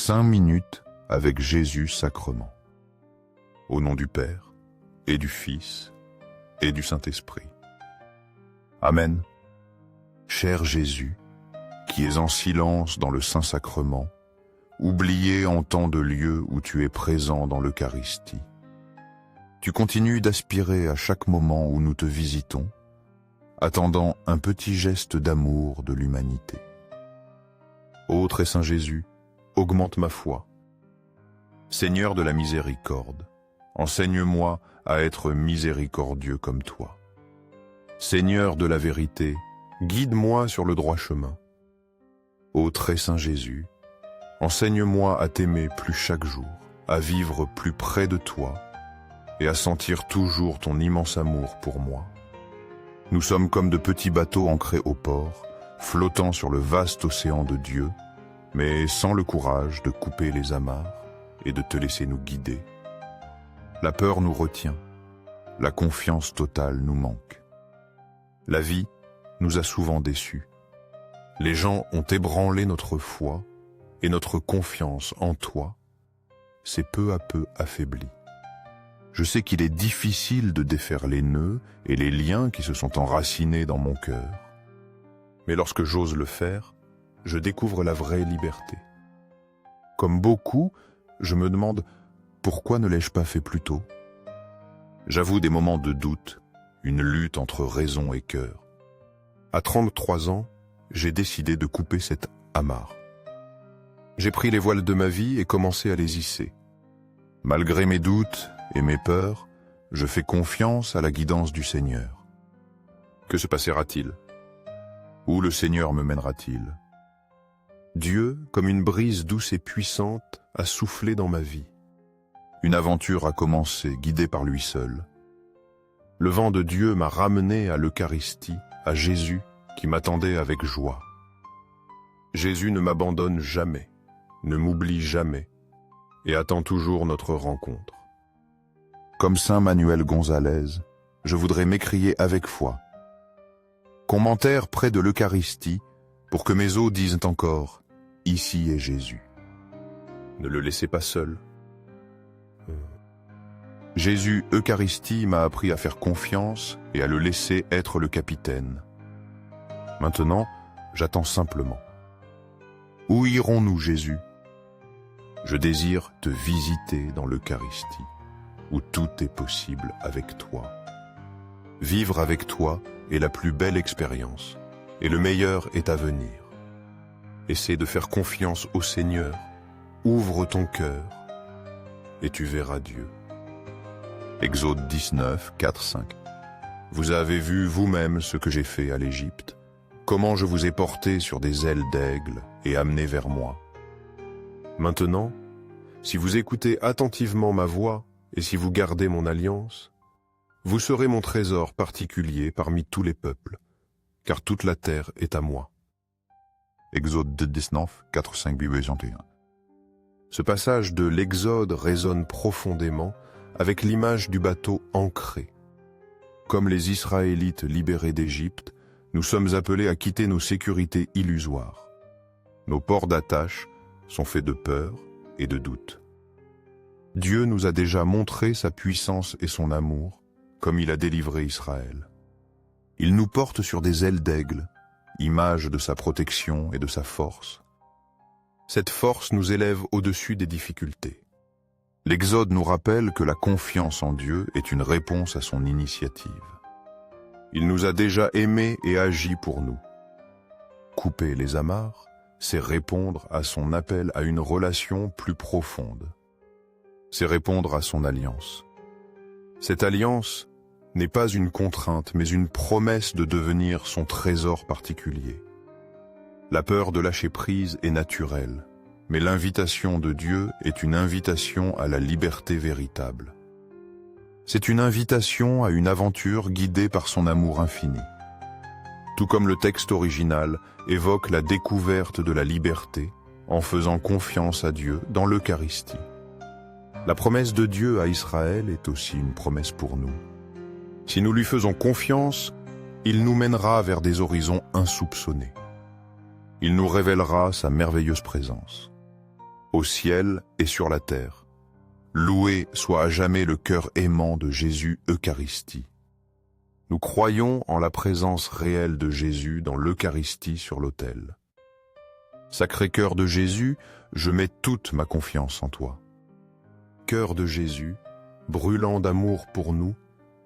5 minutes avec Jésus sacrement. Au nom du Père, et du Fils, et du Saint-Esprit. Amen. Cher Jésus, qui es en silence dans le Saint-Sacrement, oublié en tant de lieux où tu es présent dans l'Eucharistie, tu continues d'aspirer à chaque moment où nous te visitons, attendant un petit geste d'amour de l'humanité. Ô très saint Jésus, augmente ma foi. Seigneur de la miséricorde, enseigne-moi à être miséricordieux comme toi. Seigneur de la vérité, guide-moi sur le droit chemin. Ô très saint Jésus, enseigne-moi à t'aimer plus chaque jour, à vivre plus près de toi et à sentir toujours ton immense amour pour moi. Nous sommes comme de petits bateaux ancrés au port, flottant sur le vaste océan de Dieu, mais sans le courage de couper les amarres et de te laisser nous guider. La peur nous retient, la confiance totale nous manque. La vie nous a souvent déçus. Les gens ont ébranlé notre foi et notre confiance en toi s'est peu à peu affaiblie. Je sais qu'il est difficile de défaire les nœuds et les liens qui se sont enracinés dans mon cœur. Mais lorsque j'ose le faire, je découvre la vraie liberté. Comme beaucoup, je me demande pourquoi ne l'ai-je pas fait plus tôt? J'avoue des moments de doute, une lutte entre raison et cœur. À 33 ans, j'ai décidé de couper cette amarre. J'ai pris les voiles de ma vie et commencé à les hisser. Malgré mes doutes et mes peurs, je fais confiance à la guidance du Seigneur. Que se passera-t-il? Où le Seigneur me mènera-t-il? Dieu, comme une brise douce et puissante, a soufflé dans ma vie. Une aventure a commencé, guidée par lui seul. Le vent de Dieu m'a ramené à l'Eucharistie, à Jésus, qui m'attendait avec joie. Jésus ne m'abandonne jamais, ne m'oublie jamais, et attend toujours notre rencontre. Comme saint Manuel Gonzalez, je voudrais m'écrier avec foi. Qu'on m'enterre près de l'Eucharistie, pour que mes os disent encore « Ici est Jésus ». Ne le laissez pas seul. Jésus Eucharistie m'a appris à faire confiance et à le laisser être le capitaine. Maintenant, j'attends simplement. Où irons-nous, Jésus? Je désire te visiter dans l'Eucharistie, où tout est possible avec toi. Vivre avec toi est la plus belle expérience, et le meilleur est à venir. Essaie de faire confiance au Seigneur, ouvre ton cœur, et tu verras Dieu. Exode 19, 4, 5. Vous avez vu vous-même ce que j'ai fait à l'Égypte, comment je vous ai porté sur des ailes d'aigle et amené vers moi. Maintenant, si vous écoutez attentivement ma voix et si vous gardez mon alliance, vous serez mon trésor particulier parmi tous les peuples, car toute la terre est à moi. Exode 19, 4, 5, 8, 21. Ce passage de l'Exode résonne profondément avec l'image du bateau ancré. Comme les Israélites libérés d'Égypte, nous sommes appelés à quitter nos sécurités illusoires. Nos ports d'attache sont faits de peur et de doute. Dieu nous a déjà montré sa puissance et son amour, comme il a délivré Israël. Il nous porte sur des ailes d'aigle, image de sa protection et de sa force. Cette force nous élève au-dessus des difficultés. L'Exode nous rappelle que la confiance en Dieu est une réponse à son initiative. Il nous a déjà aimés et agi pour nous. Couper les amarres, c'est répondre à son appel à une relation plus profonde. C'est répondre à son alliance. Cette alliance n'est pas une contrainte, mais une promesse de devenir son trésor particulier. La peur de lâcher prise est naturelle, mais l'invitation de Dieu est une invitation à la liberté véritable. C'est une invitation à une aventure guidée par son amour infini. Tout comme le texte original évoque la découverte de la liberté en faisant confiance à Dieu dans l'Eucharistie. La promesse de Dieu à Israël est aussi une promesse pour nous. Si nous lui faisons confiance, il nous mènera vers des horizons insoupçonnés. Il nous révélera sa merveilleuse présence. au ciel et sur la terre. Loué soit à jamais le cœur aimant de Jésus Eucharistie. Nous croyons en la présence réelle de Jésus dans l'Eucharistie sur l'autel. Sacré-Cœur de Jésus, je mets toute ma confiance en toi. Cœur de Jésus, brûlant d'amour pour nous,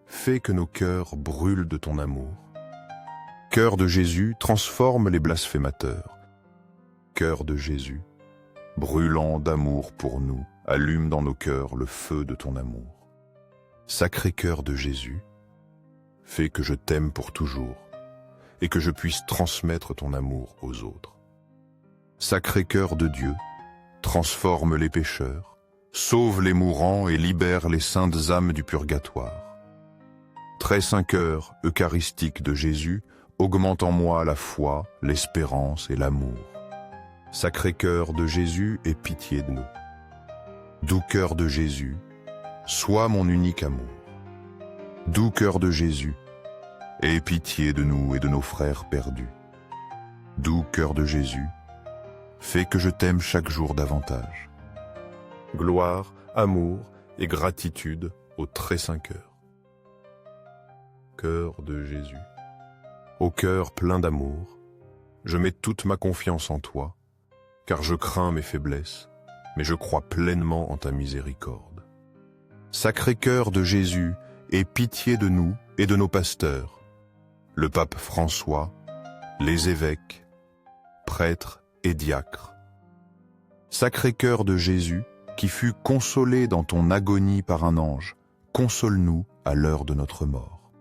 fais que nos cœurs brûlent de ton amour. Cœur de Jésus, transforme les blasphémateurs. Cœur de Jésus, brûlant d'amour pour nous, allume dans nos cœurs le feu de ton amour. Sacré cœur de Jésus, fais que je t'aime pour toujours et que je puisse transmettre ton amour aux autres. Sacré cœur de Dieu, transforme les pécheurs, sauve les mourants et libère les saintes âmes du purgatoire. Très saint cœur eucharistique de Jésus, augmente en moi la foi, l'espérance et l'amour. Sacré cœur de Jésus, aie pitié de nous. Doux cœur de Jésus, sois mon unique amour. Doux cœur de Jésus, aie pitié de nous et de nos frères perdus. Doux cœur de Jésus, fais que je t'aime chaque jour davantage. Gloire, amour et gratitude au très saint cœur. Cœur de Jésus, au cœur plein d'amour, je mets toute ma confiance en toi, car je crains mes faiblesses, mais je crois pleinement en ta miséricorde. Sacré cœur de Jésus, aie pitié de nous et de nos pasteurs, le pape François, les évêques, prêtres et diacres. Sacré cœur de Jésus, qui fut consolé dans ton agonie par un ange, console-nous à l'heure de notre mort.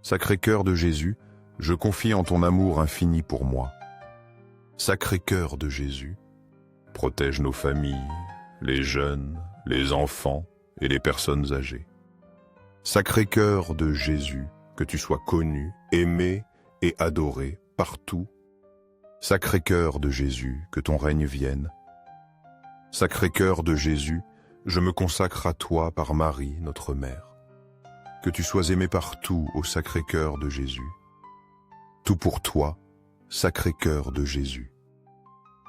Sacré cœur de Jésus, je confie en ton amour infini pour moi. Sacré cœur de Jésus, protège nos familles, les jeunes, les enfants et les personnes âgées. Sacré cœur de Jésus, que tu sois connu, aimé et adoré partout. Sacré cœur de Jésus, que ton règne vienne. Sacré cœur de Jésus, je me consacre à toi par Marie, notre mère. Que tu sois aimé partout au sacré cœur de Jésus. Tout pour toi, sacré cœur de Jésus.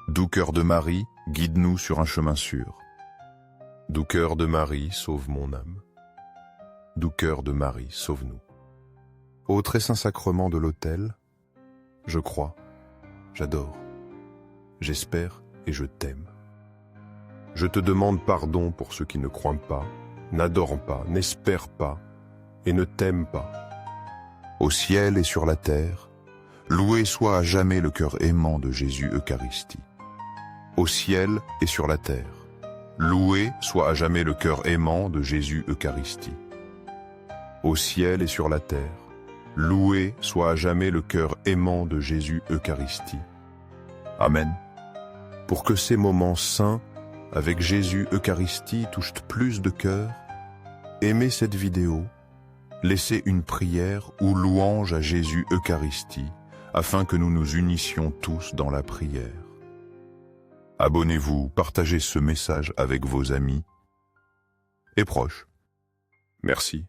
Doux cœur de Marie, guide-nous sur un chemin sûr. Doux cœur de Marie, sauve mon âme. Doux cœur de Marie, sauve-nous. Ô très saint sacrement de l'autel, je crois, j'adore, j'espère et je t'aime. Je te demande pardon pour ceux qui ne croient pas, n'adorent pas, n'espèrent pas et ne t'aiment pas. Au ciel et sur la terre, loué soit à jamais le cœur aimant de Jésus Eucharistie. Au ciel et sur la terre, loué soit à jamais le cœur aimant de Jésus Eucharistie. Au ciel et sur la terre, loué soit à jamais le cœur aimant de Jésus Eucharistie. Amen. Pour que ces moments saints avec Jésus Eucharistie touchent plus de cœurs, aimez cette vidéo, laissez une prière ou louange à Jésus Eucharistie, afin que nous nous unissions tous dans la prière. Abonnez-vous, partagez ce message avec vos amis et proches. Merci.